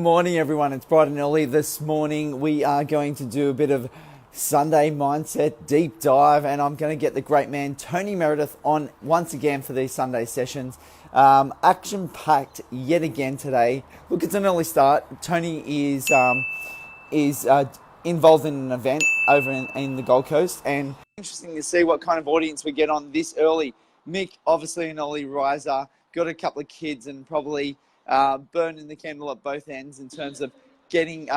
morning, everyone. It's bright and early this morning. We are going to do a bit of Sunday mindset deep dive, and I'm going to get the great man Tony Meredith on once again for these Sunday sessions. Action-packed yet again today. Look, it's an early start. Tony is involved in an event over in the Gold Coast, and interesting to see what kind of audience we get on this early. Mick, obviously an early riser, got a couple of kids and probably burning the candle at both ends in terms of getting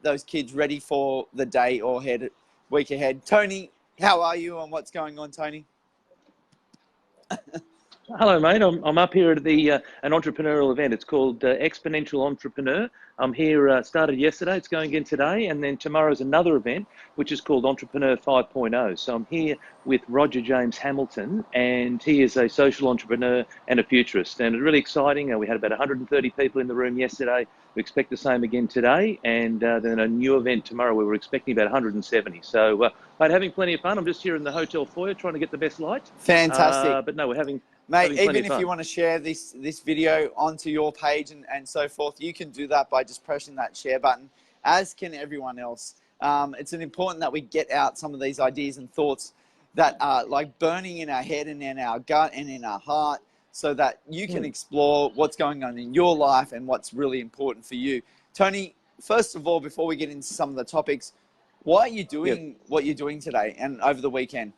those kids ready for the day or week ahead. Tony, how are you and what's going on, Tony? Hello, mate. I'm up here at an entrepreneurial event. It's called Exponential Entrepreneur. I'm here, started yesterday. It's going again today. And then tomorrow's another event, which is called Entrepreneur 5.0. So I'm here with Roger James Hamilton, and he is a social entrepreneur and a futurist. And it's really exciting. We had about 130 people in the room yesterday. We expect the same again today. And then a new event tomorrow where we're expecting about 170. So, mate, having plenty of fun. I'm just here in the hotel foyer trying to get the best light. Fantastic. But no, we're having... Mate, even if you want to share this video onto your page and so forth, you can do that by just pressing that share button, as can everyone else. It's important that we get out some of these ideas and thoughts that are like burning in our head and in our gut and in our heart, so that you can explore what's going on in your life and what's really important for you. Tony, first of all, before we get into some of the topics, why are you doing what you're doing today and over the weekend?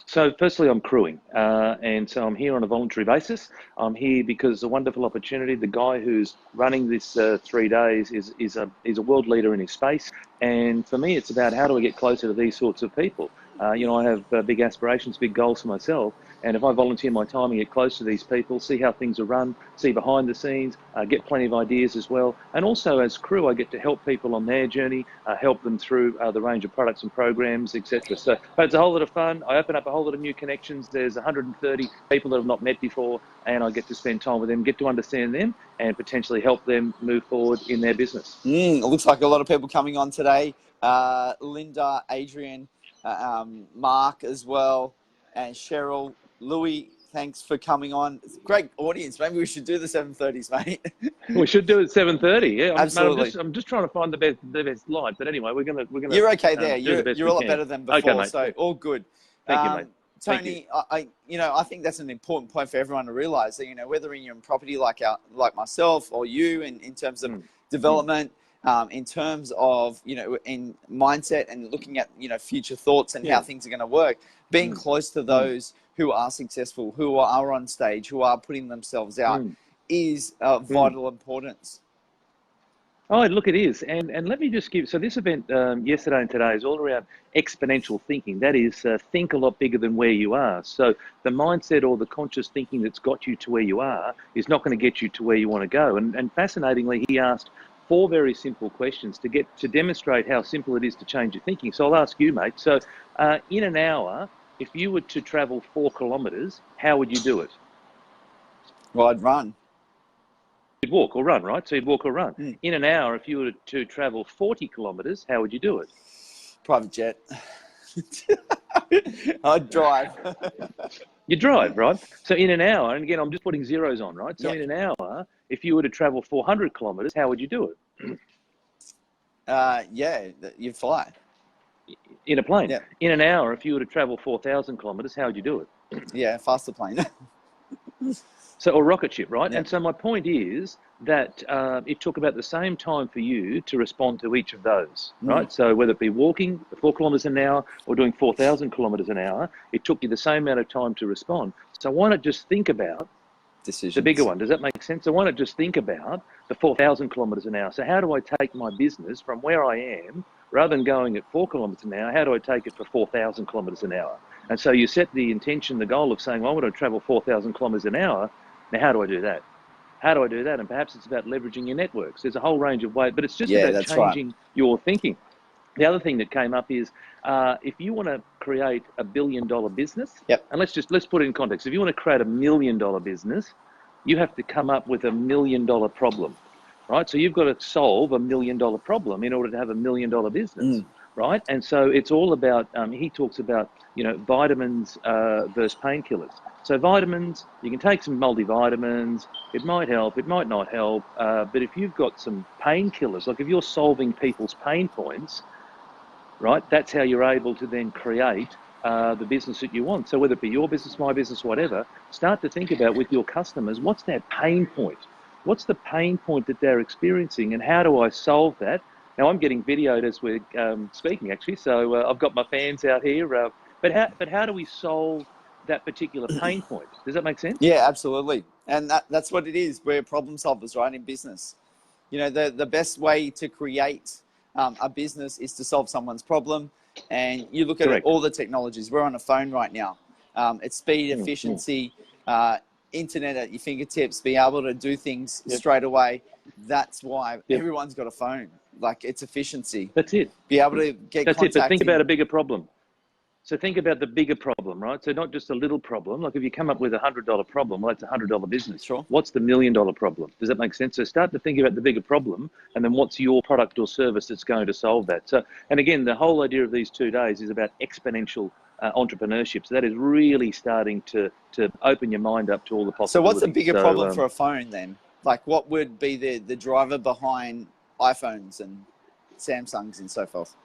So firstly, I'm crewing, and so I'm here on a voluntary basis. I'm here because it's a wonderful opportunity. The guy who's running this 3 days is a world leader in his space, and for me, it's about how do I get closer to these sorts of people. You know, I have big aspirations, big goals for myself, and if I volunteer my time and get close to these people, see how things are run, see behind the scenes, get plenty of ideas as well, and also as crew, I get to help people on their journey, help them through the range of products and programs, etc. So but it's a whole lot of fun. I open up a whole lot of new connections. There's 130 people that I've not met before, and I get to spend time with them, get to understand them, and potentially help them move forward in their business. It looks like a lot of people coming on today. Linda, Adrian, Mark as well, and Cheryl, Louis, thanks for coming on. It's a great audience. Maybe we should do the 7:30s, mate. We should do it 7:30. Yeah, absolutely. Mate, I'm just trying to find the best light. But anyway, we're gonna. You're okay there. You're a lot better than before. Okay, mate. So all good. Thank you, mate. Tony, I think that's an important point for everyone to realise that, whether you're in property like myself or you, in terms of development, in terms of, in mindset and looking at, future thoughts and how things are going to work, being close to those who are successful, who are on stage, who are putting themselves out is of vital importance. Oh, look, it is. And let me just give, so this event yesterday and today is all around exponential thinking. That is, think a lot bigger than where you are. So the mindset or the conscious thinking that's got you to where you are is not going to get you to where you want to go. And fascinatingly, he asked 4 very simple questions to demonstrate how simple it is to change your thinking. So I'll ask you, mate. So in an hour, if you were to travel 4 kilometres, how would you do it? Well, I'd run. You'd walk or run, right? So you'd walk or run. In an hour, if you were to travel 40 kilometres, how would you do it? Private jet. I'd drive. You drive, right? So in an hour, and again, I'm just putting zeros on, right? So in an hour, if you were to travel 400 kilometres, how would you do it? You'd fly. In a plane. In an hour, if you were to travel 4,000 kilometres, how would you do it? Faster plane. So, or rocket ship, right? And so my point is that it took about the same time for you to respond to each of those, right? So whether it be walking 4 kilometres an hour or doing 4,000 kilometres an hour, it took you the same amount of time to respond. So why not just think about decisions. The bigger one? Does that make sense? So why not just think about the 4,000 kilometres an hour? So how do I take my business from where I am, rather than going at 4 kilometres an hour, how do I take it for 4,000 kilometres an hour? And so you set the intention, the goal of saying, well, I want to travel 4,000 kilometres an hour. Now, how do I do that? How do I do that? And perhaps it's about leveraging your networks. There's a whole range of ways, but it's just about changing your thinking. The other thing that came up is if you want to create $1 billion business, and let's put it in context. If you want to create $1 million business, you have to come up with $1 million problem, right? So you've got to solve $1 million problem in order to have $1 million business. right? And so it's all about, he talks about, vitamins versus painkillers. So vitamins, you can take some multivitamins, it might help, it might not help, but if you've got some painkillers, like if you're solving people's pain points, right, that's how you're able to then create the business that you want. So whether it be your business, my business, whatever, start to think about with your customers, what's their pain point? What's the pain point that they're experiencing, and how do I solve that? Now I'm getting videoed as we're speaking, actually, so I've got my fans out here. But how do we solve that particular pain point? Does that make sense? Yeah, absolutely. And that's what it is. We're problem solvers, right, in business. The best way to create a business is to solve someone's problem. And you look at it, all the technologies. We're on a phone right now. It's speed, efficiency, internet at your fingertips, be able to do things straight away. That's why everyone's got a phone. Like, it's efficiency. That's it. Be able to get contact. But think about a bigger problem. So think about the bigger problem, right? So not just a little problem. Like if you come up with $100 problem, well, that's $100 business. Sure. What's the $1 million problem? Does that make sense? So start to think about the bigger problem, and then what's your product or service that's going to solve that? So, and again, the whole idea of these 2 days is about exponential entrepreneurship. So that is really starting to open your mind up to all the possibilities. So what's the bigger problem for a phone then? Like, what would be the driver behind iPhones and Samsungs and so forth?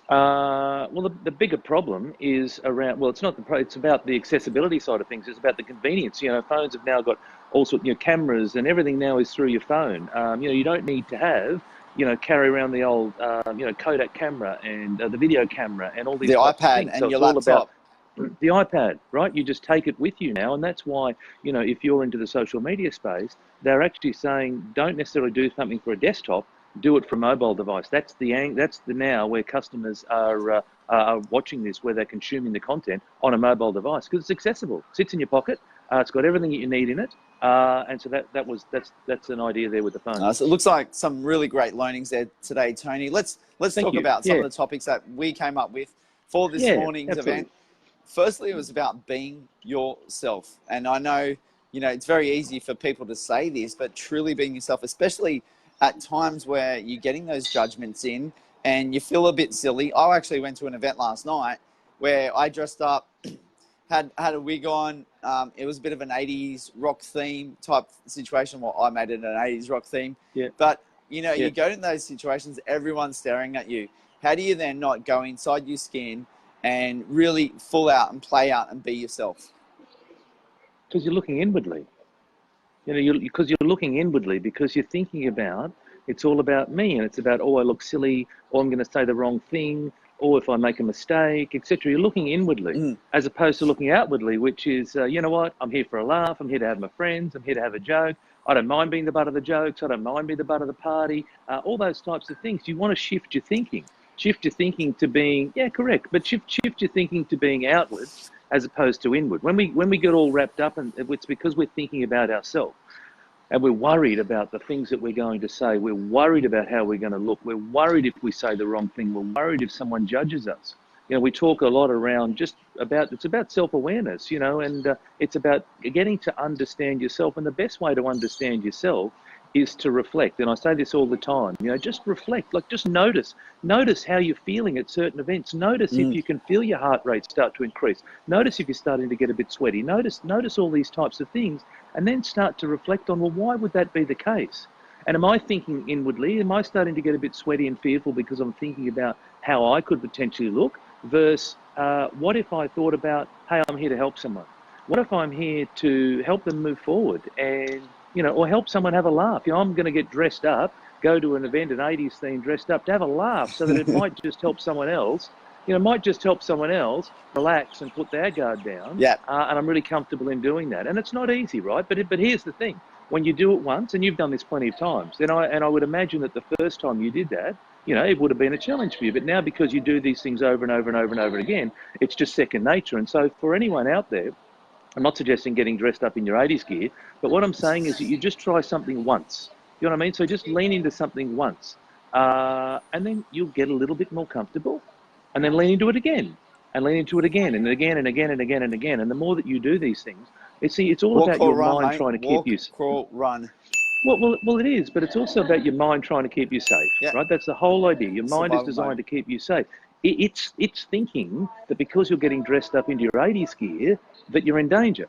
Well, the bigger problem is around, well, it's not it's about the accessibility side of things. It's about the convenience. Phones have now got all sorts, cameras, and everything now is through your phone. You don't need to have, carry around the old, Kodak camera and the video camera and all these the iPad and so your laptop. laptop. The iPad, right? You just take it with you now, and that's why, if you're into the social media space, they're actually saying don't necessarily do something for a desktop. Do it from a mobile device. That's the now where customers are watching this, where they're consuming the content on a mobile device, because it's accessible. It sits in your pocket. It's got everything that you need in it, and so that's an idea there with the phone. So it looks like some really great learnings there today, Tony. Let's talk about some of the topics that we came up with for this morning's event. Firstly, it was about being yourself, and I know it's very easy for people to say this, but truly being yourself, especially at times where you're getting those judgments in and you feel a bit silly. I actually went to an event last night where I dressed up, had a wig on. It was a bit of an 80s rock theme type situation. Well, I made it an 80s rock theme. Yeah. But, you go in those situations, everyone's staring at you. How do you then not go inside your skin and really full out and play out and be yourself? Because you're looking inwardly. Because you're looking inwardly, because you're thinking about, it's all about me, and it's about, I look silly, or I'm going to say the wrong thing, or if I make a mistake, etc. You're looking inwardly, as opposed to looking outwardly, which is, you know what, I'm here for a laugh, I'm here to have my friends, I'm here to have a joke, I don't mind being the butt of the jokes, I don't mind being the butt of the party, all those types of things. You want to shift your thinking to being, correct, but shift your thinking to being outward, as opposed to inward. When we get all wrapped up, and it's because we're thinking about ourselves, and we're worried about the things that we're going to say. We're worried about how we're going to look. We're worried if we say the wrong thing. We're worried if someone judges us. We talk a lot around it's about self-awareness, and it's about getting to understand yourself. And the best way to understand yourself is to reflect. And I say this all the time, just reflect, like just notice how you're feeling at certain events. Notice if you can feel your heart rate start to increase. Notice if you're starting to get a bit sweaty. Notice all these types of things, and then start to reflect on, well, why would that be the case? And am I thinking inwardly? Am I starting to get a bit sweaty and fearful because I'm thinking about how I could potentially look? Versus, what if I thought about, hey, I'm here to help someone. What if I'm here to help them move forward and, or help someone have a laugh? I'm going to get dressed up, go to an event, an 80s theme, dressed up to have a laugh, so that it might just help someone else. Relax and put their guard down. Yeah. And I'm really comfortable in doing that. And it's not easy, right? But here's the thing: when you do it once, and you've done this plenty of times, then I would imagine that the first time you did that, it would have been a challenge for you. But now, because you do these things over and over and over and over again, it's just second nature. And so for anyone out there, I'm not suggesting getting dressed up in your 80s gear, but what I'm saying is that you just try something once. You know what I mean? So just lean into something once, and then you'll get a little bit more comfortable, and then lean into it again, and lean into it again, and again, and again, and again, and again. And the more that you do these things, it's all about your mind trying to keep you. Walk, crawl, run. Well, it is, but it's also about your mind trying to keep you safe, Yeah, right? That's the whole idea. Your mind is survival mode. designed to keep you safe. It's thinking that because you're getting dressed up into your 80s gear, that you're in danger.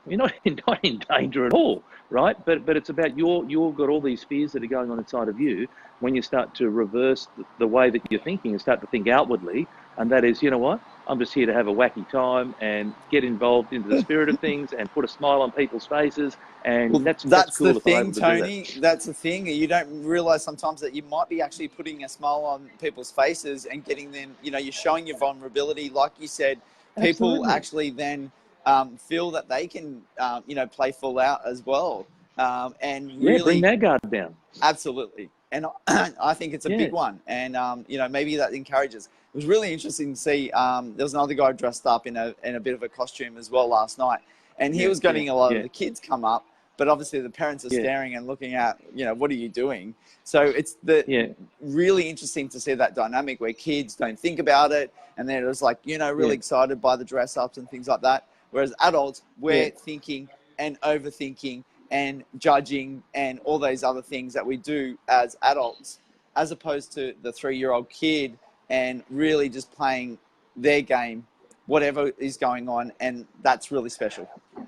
You're not not in danger at all, right? But it's about you've got all these fears that are going on inside of you when you start to reverse the way that you're thinking and start to think outwardly, and that is, you know what? I'm just here to have a wacky time and get involved into the spirit of things and put a smile on people's faces, and Well, that's that's the cool if I'm thing, able to do that. Tony. That's the thing. You don't realize sometimes that you might be actually putting a smile on people's faces and getting them, you're showing your vulnerability. Like you said, people Absolutely. actually then feel that they can, play full out as well. And Yeah, bring really, that guard down. absolutely. And I think it's a Yeah, big one. And, maybe that encourages. It was really interesting to see. There was another guy dressed up in a bit of a costume as well last night. And he yeah, was yeah, getting a lot of yeah, the kids come up, but obviously the parents are yeah, staring and looking at, what are you doing? So it's yeah, really interesting to see that dynamic where kids don't think about it. And they're just like, really yeah, excited by the dress ups and things like that. Whereas adults, yeah. we're thinking and overthinking and judging and all those other things that we do as adults, as opposed to the 3-year-old kid and really just playing their game, whatever is going on. And that's really special.